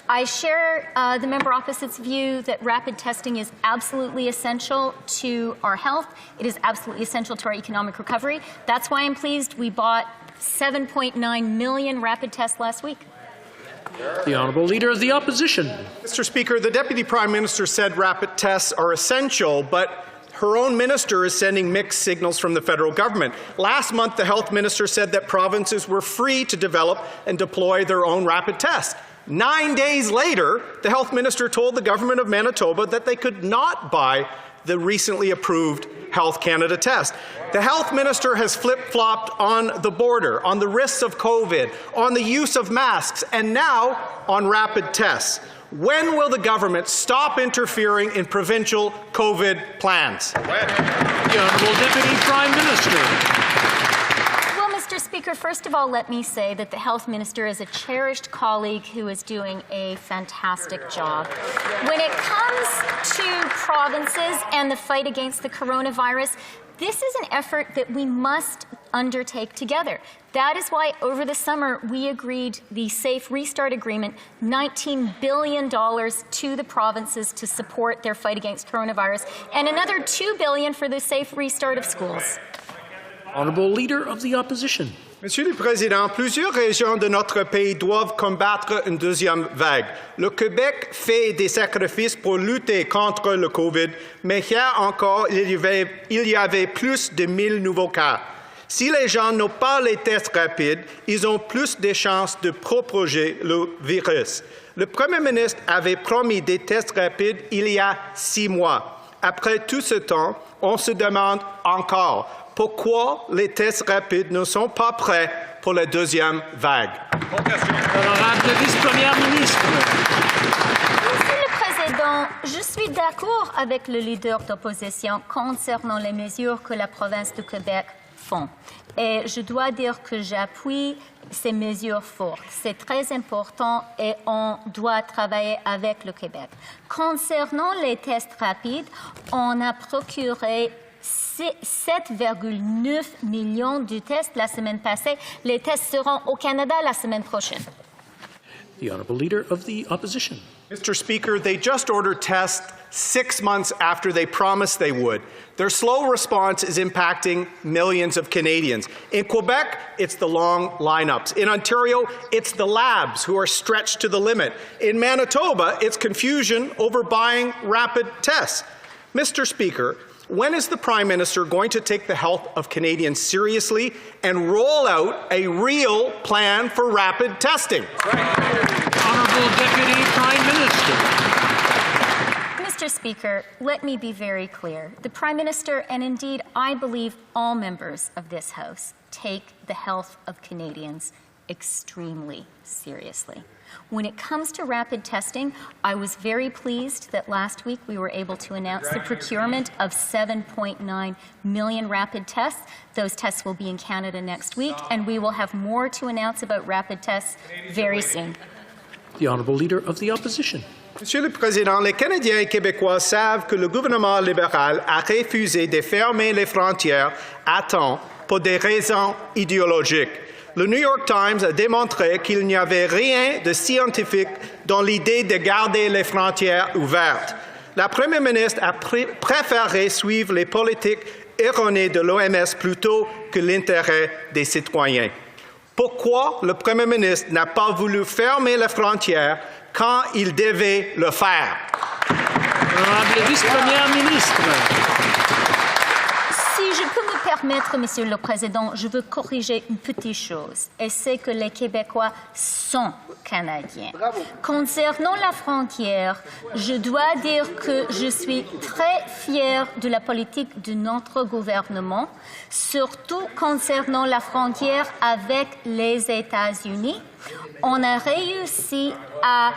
I share the member opposite's view that rapid testing is absolutely essential to our health. It is absolutely essential to our economic recovery. That's why I'm pleased we bought 7.9 million rapid tests last week. The Honourable Leader of the Opposition. Mr. Speaker, the Deputy Prime Minister said rapid tests are essential, but her own minister is sending mixed signals from the federal government. Last month, the health minister said that provinces were free to develop and deploy their own rapid tests. 9 days later, the health minister told the government of Manitoba that they could not buy the recently approved Health Canada test. The health minister has flip-flopped on the border, on the risks of COVID, on the use of masks, and now on rapid tests. When will the government stop interfering in provincial COVID plans? The Honourable Deputy Prime Minister. Mr. Speaker, first of all, let me say that the health minister is a cherished colleague who is doing a fantastic job. When it comes to provinces and the fight against the coronavirus, this is an effort that we must undertake together. That is why over the summer we agreed the Safe Restart Agreement, $19 billion to the provinces to support their fight against coronavirus, and another $2 billion for the safe restart of schools. Honourable Leader of the Opposition. Monsieur le Président, plusieurs régions de notre pays doivent combattre une deuxième vague. Le Québec fait des sacrifices pour lutter contre le COVID, mais hier encore, il y avait plus de 1000 nouveaux cas. Si les gens n'ont pas les tests rapides, ils ont plus de chances de propager le virus. Le Premier ministre avait promis des tests rapides il y a 6 mois. Après tout ce temps, on se demande encore pourquoi les tests rapides ne sont pas prêts pour la deuxième vague. Honorable vice-première ministre. Monsieur le Président, je suis d'accord avec le leader d'opposition concernant les mesures que la province du Québec font. Et je dois dire que j'appuie ces mesures fortes. C'est très important et on doit travailler avec le Québec. Concernant les tests rapides, on a procuré 7,9 millions de tests la semaine passée. Les tests seront au Canada la semaine prochaine. The Honourable Leader of the Opposition. Mr. Speaker, they just ordered tests 6 months after they promised they would. Their slow response is impacting millions of Canadians. In Quebec, it's the long lineups. In Ontario, it's the labs who are stretched to the limit. In Manitoba, it's confusion over buying rapid tests. Mr. Speaker, when is the Prime Minister going to take the health of Canadians seriously and roll out a real plan for rapid testing? Honourable Deputy Prime Minister. Mr. Speaker, let me be very clear. The Prime Minister, and indeed I believe all members of this House, take the health of Canadians extremely seriously. When it comes to rapid testing, I was very pleased that last week we were able to announce the procurement of 7.9 million rapid tests. Those tests will be in Canada next week, and we will have more to announce about rapid tests very soon. The Honourable Leader of the Opposition. Monsieur le Président, les Canadiens et Québécois savent que le gouvernement libéral a refusé de fermer les frontières à temps pour des raisons idéologiques. Le New York Times a démontré qu'il n'y avait rien de scientifique dans l'idée de garder les frontières ouvertes. La Première ministre a préféré suivre les politiques erronées de l'OMS plutôt que l'intérêt des citoyens. Pourquoi le Premier ministre n'a pas voulu fermer les frontières quand il devait le faire? Honorable vice-première ministre. Si je peux me permettre, Monsieur le Président, je veux corriger une petite chose, et c'est que les Québécois sont Canadiens. Bravo. Concernant la frontière, je dois dire que je suis très fière de la politique de notre gouvernement, surtout concernant la frontière avec les États-Unis. On a réussi à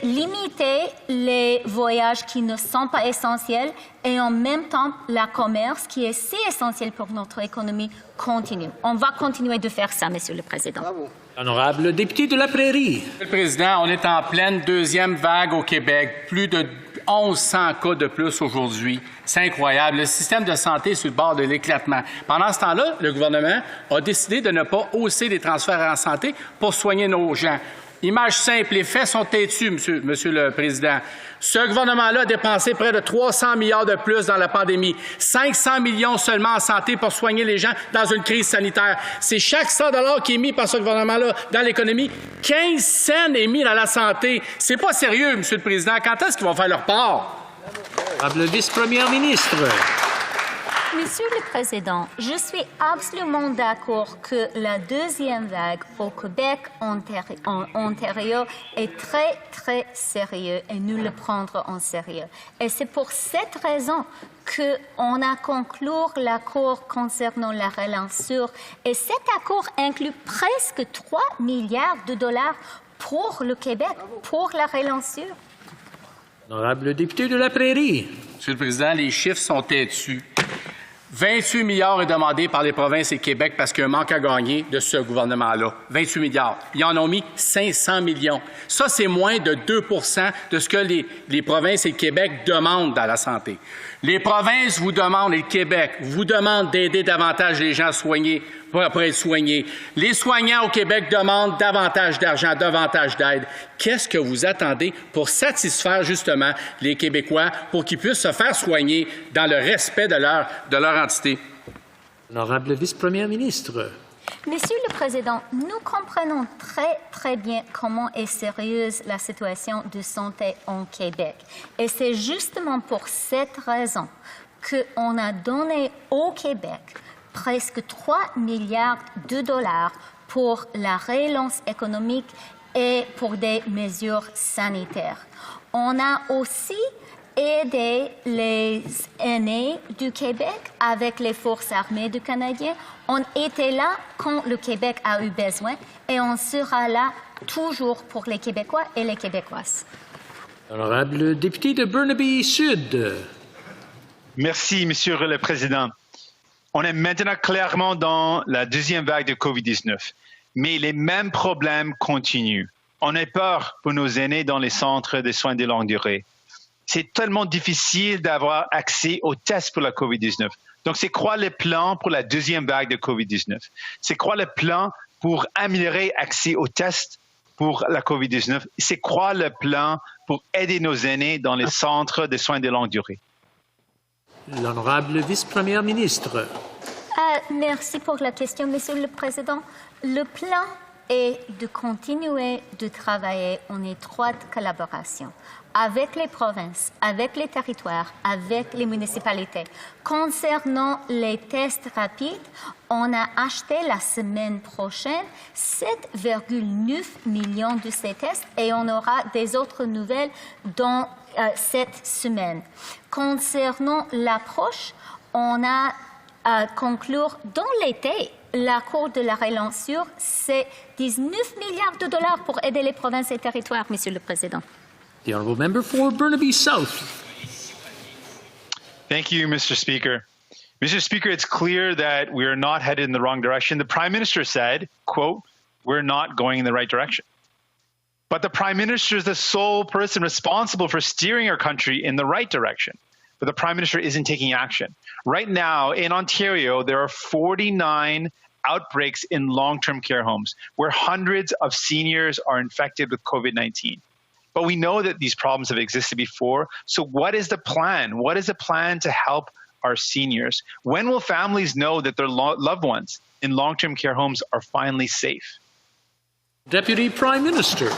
limiter les voyages qui ne sont pas essentiels et en même temps, le commerce qui est si essentiel pour notre économie continue. On va continuer de faire ça, Monsieur le Président. Bravo. Honorable député de la Prairie. Monsieur le Président, on est en pleine deuxième vague au Québec. Plus de 1100 cas de plus aujourd'hui. C'est incroyable. Le système de santé est sur le bord de l'éclatement. Pendant ce temps-là, le gouvernement a décidé de ne pas hausser les transferts en santé pour soigner nos gens. Image simple, les faits sont têtus, Monsieur le Président. Ce gouvernement-là a dépensé près de 300 milliards de plus dans la pandémie, 500 millions seulement en santé pour soigner les gens dans une crise sanitaire. C'est chaque 100 $ qui est mis par ce gouvernement-là dans l'économie. 15 cents est mis dans la santé. C'est pas sérieux, Monsieur le Président. Quand est-ce qu'ils vont faire leur part? Honorable vice-première ministre. Monsieur le Président, je suis absolument d'accord que la deuxième vague au Québec, Ontario, est très, très sérieux et nous le prendrons en sérieux. Et c'est pour cette raison qu'on a conclu l'accord concernant la relance et cet accord inclut presque 3 milliards de dollars pour le Québec, pour la relance. Honorable député de la Prairie. Monsieur le Président, les chiffres sont têtus. 28 milliards est demandé par les provinces et Québec parce qu'il y a un manque à gagner de ce gouvernement-là. 28 milliards. Ils en ont mis 500 millions. Ça, c'est moins de 2 de ce que les provinces et le Québec demandent dans la santé. Les provinces vous demandent, et le Québec vous demande d'aider davantage les gens soignés pour être soignés. Les soignants au Québec demandent davantage d'argent, davantage d'aide. Qu'est-ce que vous attendez pour satisfaire justement les Québécois pour qu'ils puissent se faire soigner dans le respect de leur entité? Honorable vice-première ministre. Monsieur le Président, nous comprenons très, très bien comment est sérieuse la situation de santé en Québec. Et c'est justement pour cette raison qu'on a donné au Québec presque 3 milliards de dollars pour la relance économique et pour des mesures sanitaires. On a aussi aider les aînés du Québec avec les forces armées du Canadien. On était là quand le Québec a eu besoin et on sera là toujours pour les Québécois et les Québécoises. Honorable député de Burnaby Sud. Merci, Monsieur le Président. On est maintenant clairement dans la deuxième vague de COVID-19, mais les mêmes problèmes continuent. On a peur pour nos aînés dans les centres de soins de longue durée. C'est tellement difficile d'avoir accès aux tests pour la COVID-19. Donc, c'est quoi le plan pour la deuxième vague de COVID-19? C'est quoi le plan pour améliorer l'accès aux tests pour la COVID-19? C'est quoi le plan pour aider nos aînés dans les centres de soins de longue durée? L'honorable vice-première ministre. Merci pour la question, Monsieur le Président. Le plan est de continuer de travailler en étroite collaboration avec les provinces, avec les territoires, avec les municipalités. Concernant les tests rapides, on a acheté la semaine prochaine 7,9 millions de ces tests et on aura des autres nouvelles dans cette semaine. Concernant l'approche, on a conclure dans l'été l'accord de la relance, c'est 19 milliards de dollars pour aider les provinces et territoires, Monsieur le Président. The honourable member for Burnaby South. Thank you, Mr. Speaker. Mr. Speaker, it's clear that we are not headed in the wrong direction. The Prime Minister said, quote, "We're not going in the right direction." But the Prime Minister is the sole person responsible for steering our country in the right direction. But the Prime Minister isn't taking action. Right now, in Ontario, there are 49 outbreaks in long-term care homes where hundreds of seniors are infected with COVID-19. But we know that these problems have existed before. So what is the plan? What is the plan to help our seniors? When will families know that their loved ones in long-term care homes are finally safe? Deputy Prime Minister.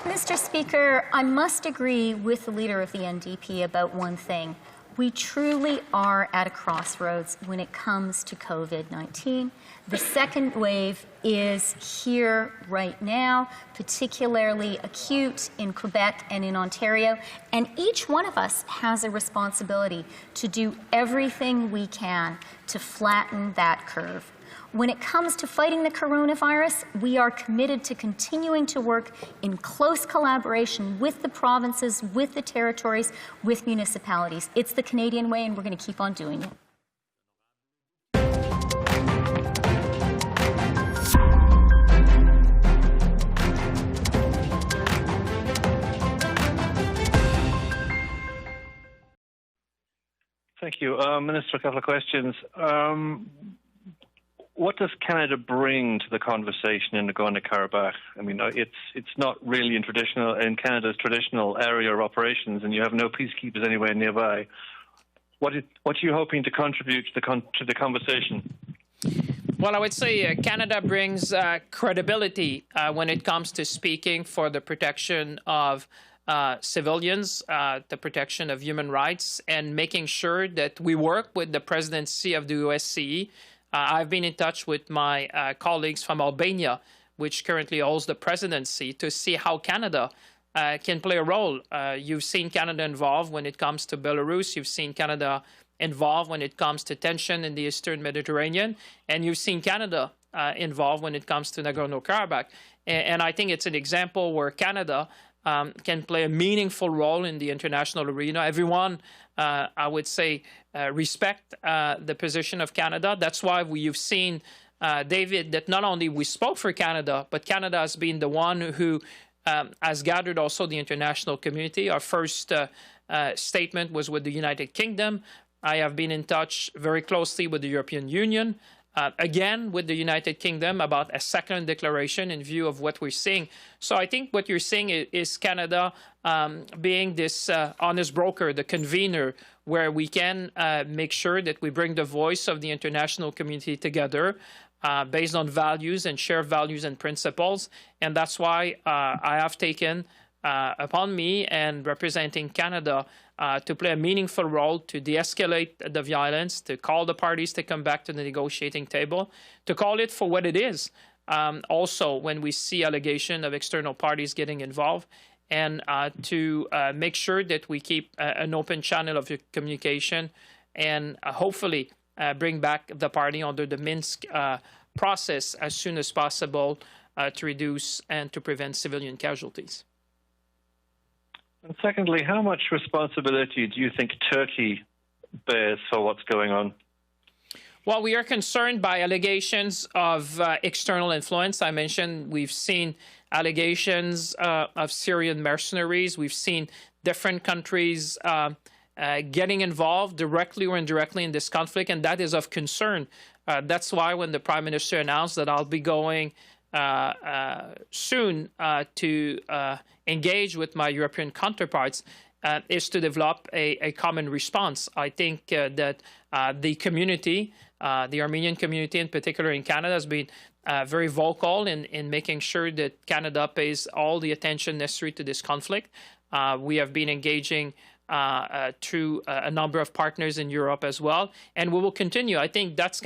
Mr. Speaker, I must agree with the leader of the NDP about one thing. We truly are at a crossroads when it comes to COVID-19. The second wave is here right now, particularly acute in Quebec and in Ontario, and each one of us has a responsibility to do everything we can to flatten that curve. When it comes to fighting the coronavirus, we are committed to continuing to work in close collaboration with the provinces, with the territories, with municipalities. It's the Canadian way, and we're going to keep on doing it. Thank you. Minister, a couple of questions. What does Canada bring to the conversation in Nagorno-Karabakh? I mean, it's not really in Canada's traditional area of operations, and you have no peacekeepers anywhere nearby. What are you hoping to contribute to the conversation? Well, I would say Canada brings credibility when it comes to speaking for the protection of civilians, the protection of human rights, and making sure that we work with the presidency of the OSCE. I've been in touch with my colleagues from Albania, which currently holds the presidency, to see how Canada can play a role. You've seen Canada involved when it comes to Belarus. You've seen Canada involved when it comes to tension in the Eastern Mediterranean. And you've seen Canada involved when it comes to Nagorno-Karabakh. And I think it's an example where Canada can play a meaningful role in the international arena. Everyone, I would say, respect the position of Canada. That's why you've seen, David, that not only we spoke for Canada, but Canada has been the one who has gathered also the international community. Our first statement was with the United Kingdom. I have been in touch very closely with the European Union, again with the United Kingdom, about a second declaration in view of what we're seeing. So I think what you're seeing is Canada being this honest broker, the convener, where we can make sure that we bring the voice of the international community together based on values and shared values and principles. And that's why I have taken upon me and representing Canada to play a meaningful role to de-escalate the violence, to call the parties to come back to the negotiating table, to call it for what it is. Also, when we see allegation of external parties getting involved, and to make sure that we keep an open channel of communication and hopefully bring back the party under the Minsk process as soon as possible to reduce and to prevent civilian casualties. And secondly, how much responsibility do you think Turkey bears for what's going on? Well, we are concerned by allegations of external influence. I mentioned we've seen allegations of Syrian mercenaries. We've seen different countries getting involved directly or indirectly in this conflict, and that is of concern. That's why when the Prime Minister announced that I'll be going soon to engage with my European counterparts, is to develop a common response. I think that the community, the Armenian community in particular in Canada, has been very vocal in making sure that Canada pays all the attention necessary to this conflict. We have been engaging through a number of partners in Europe as well, and we will continue. I think that's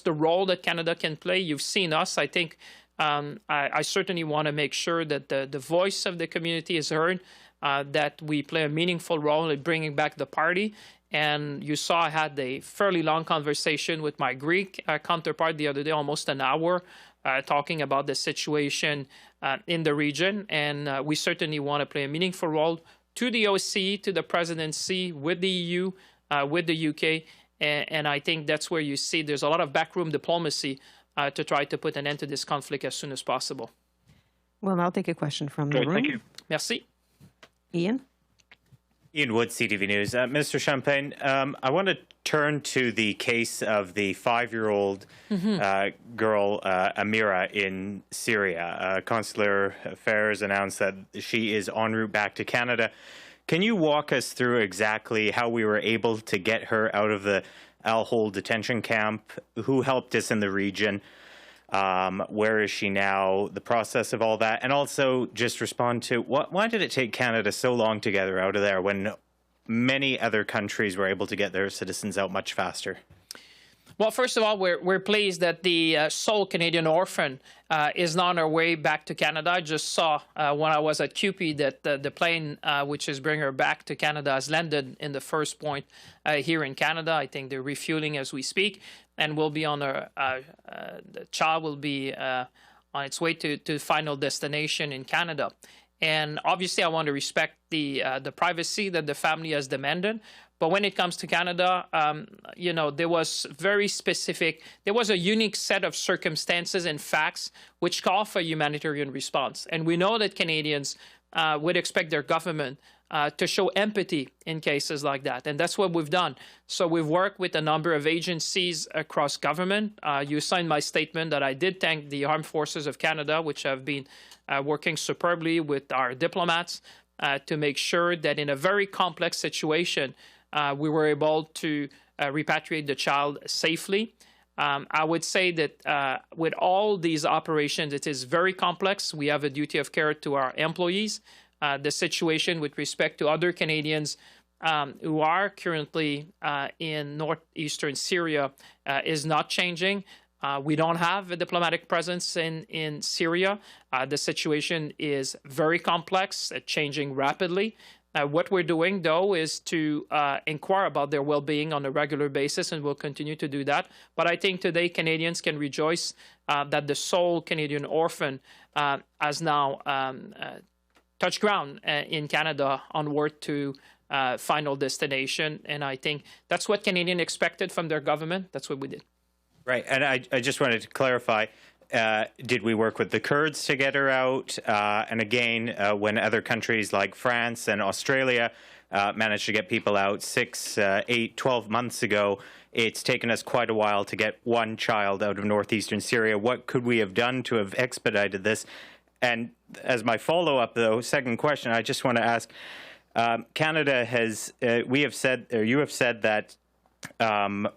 the role that Canada can play. You've seen us. I think I certainly want to make sure that the voice of the community is heard, that we play a meaningful role in bringing back the party. And you saw I had a fairly long conversation with my Greek counterpart the other day, almost an hour, talking about the situation in the region. And we certainly want to play a meaningful role to the OSCE, to the presidency, with the EU, with the UK. And I think that's where you see there's a lot of backroom diplomacy to try to put an end to this conflict as soon as possible. We'll now take a question from the room. Thank you. Merci. Ian? Ian Wood, CTV News. Minister Champagne, I want to turn to the case of the 5-year-old girl, Amira, in Syria. Consular Affairs announced that she is en route back to Canada. Can you walk us through exactly how we were able to get her out of the Al-Hol detention camp? Who helped us in the region? Where is she now? The process of all that, and also just respond to why did it take Canada so long to get her out of there when many other countries were able to get their citizens out much faster? Well, first of all, we're pleased that the sole Canadian orphan is on her way back to Canada. I just saw when I was at QP that the plane which is bringing her back to Canada has landed in the first point here in Canada. I think they're refueling as we speak, and will be on the child will be on its way to final destination in Canada. And obviously, I want to respect the privacy that the family has demanded. But when it comes to Canada, there was very specific, there was a unique set of circumstances and facts which call for a humanitarian response. And we know that Canadians would expect their government to show empathy in cases like that. And that's what we've done. So we've worked with a number of agencies across government. You signed my statement that I did thank the Armed Forces of Canada, which have been working superbly with our diplomats to make sure that in a very complex situation, we were able to repatriate the child safely. I would say that with all these operations, it is very complex. We have a duty of care to our employees. The situation with respect to other Canadians who are currently in northeastern Syria is not changing. We don't have a diplomatic presence in Syria. The situation is very complex, changing rapidly. What we're doing, though, is to inquire about their well-being on a regular basis, and we'll continue to do that. But I think today Canadians can rejoice that the sole Canadian orphan has now touched ground in Canada onward to final destination. And I think that's what Canadians expected from their government. That's what we did. Right. And I just wanted to clarify. Did we work with the Kurds to get her out? And again, when other countries like France and Australia managed to get people out 6, 8, 12 months ago, it's taken us quite a while to get one child out of northeastern Syria. What could we have done to have expedited this? And as my follow-up, though, second question, I just want to ask, Canada has, you have said that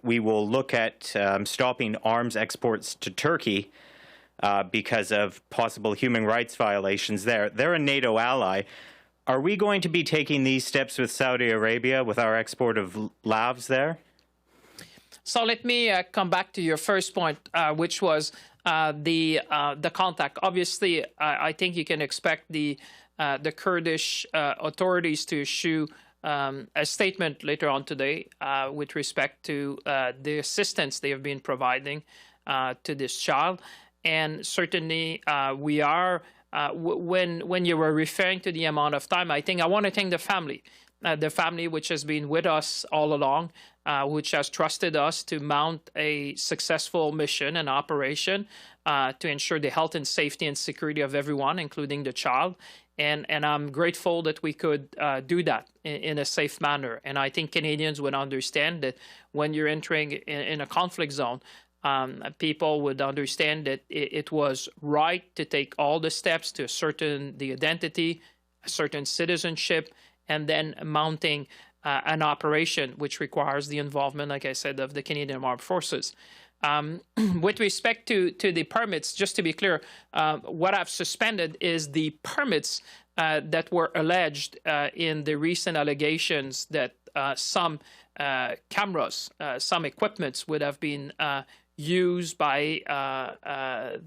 we will look at stopping arms exports to Turkey because of possible human rights violations there. They're a NATO ally. Are we going to be taking these steps with Saudi Arabia with our export of lavs there? So let me come back to your first point, which was the contact. Obviously, I think you can expect the Kurdish authorities to issue a statement later on today with respect to the assistance they have been providing to this child. And certainly, we are, when you were referring to the amount of time, I think I want to thank the family which has been with us all along, which has trusted us to mount a successful mission and operation to ensure the health and safety and security of everyone, including the child. And I'm grateful that we could do that in a safe manner. And I think Canadians would understand that when you're entering in a conflict zone, people would understand that it was right to take all the steps to ascertain the identity, certain citizenship, and then mounting an operation which requires the involvement, like I said, of the Canadian Armed Forces. With respect to the permits, just to be clear, what I've suspended is the permits that were alleged in the recent allegations that some cameras, some equipments would have been used by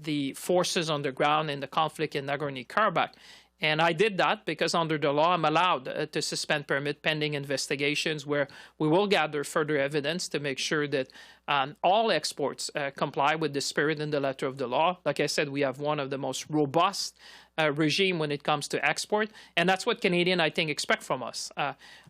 the forces on the ground in the conflict in Nagorno-Karabakh. And I did that because under the law, I'm allowed to suspend permit pending investigations where we will gather further evidence to make sure that all exports comply with the spirit and the letter of the law. Like I said, we have one of the most robust regime when it comes to export. And that's what Canadians, I think, expect from us.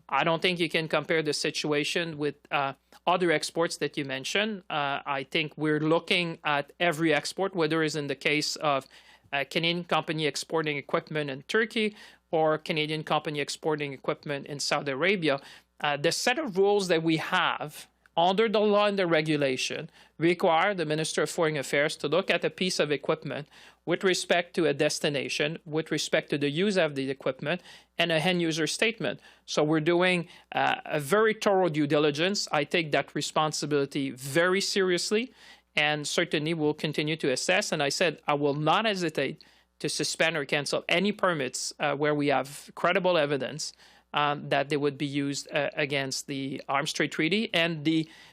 I don't think you can compare the situation with other exports that you mentioned. I think we're looking at every export, whether it's in the case of a Canadian company exporting equipment in Turkey or Canadian company exporting equipment in Saudi Arabia. The set of rules that we have under the law and the regulation require the Minister of Foreign Affairs to look at a piece of equipment with respect to a destination, with respect to the use of the equipment, and a end user statement. So we're doing a very thorough due diligence. I take that responsibility very seriously. And certainly we'll continue to assess. And I said I will not hesitate to suspend or cancel any permits where we have credible evidence that they would be used against the Arms Trade Treaty. And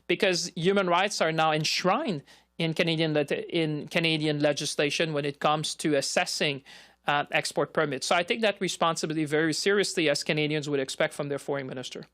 because human rights are now enshrined in Canadian legislation when it comes to assessing export permits. So I take that responsibility very seriously, as Canadians would expect from their foreign minister.